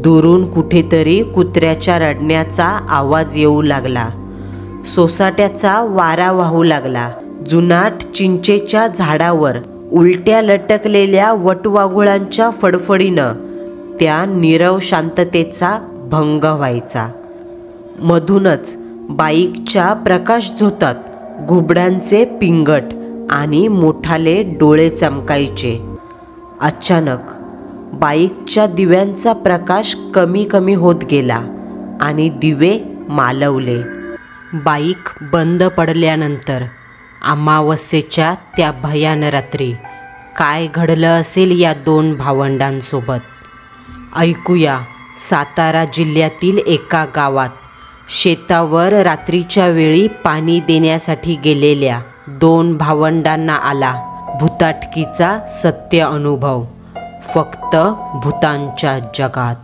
दुरून कुठेतरी कुत्र्याच्या रडण्याचा आवाज येऊ लागला. सोसाट्याचा वारा वाहू लागला. जुनाट चिंचेच्या झाडावर उलट्या लटकलेल्या वटवाघुळांच्या फडफडीनं त्या नीरव शांततेचा भंग व्हायचा. मधूनच बाईकच्या प्रकाशझोतात घुबडांचे पिंगट आणि मोठाले डोळे चमकायचे. अचानक बाईकच्या दिव्यांचा प्रकाश कमी कमी होत गेला आणि दिवे मालवले. बाईक बंद पडल्यानंतर अमावस्येच्या त्या भयान रात्री काय घडलं असेल या दोन भावंडांसोबत, ऐकूया. सातारा जिल्ह्यातील एका गावात शेतावर रात्रीच्या वेळी पाणी देण्यासाठी गेलेल्या दोन भावंडांना आला भुताटकीचा सत्य अनुभव. फक्त भूतांच्या जगात.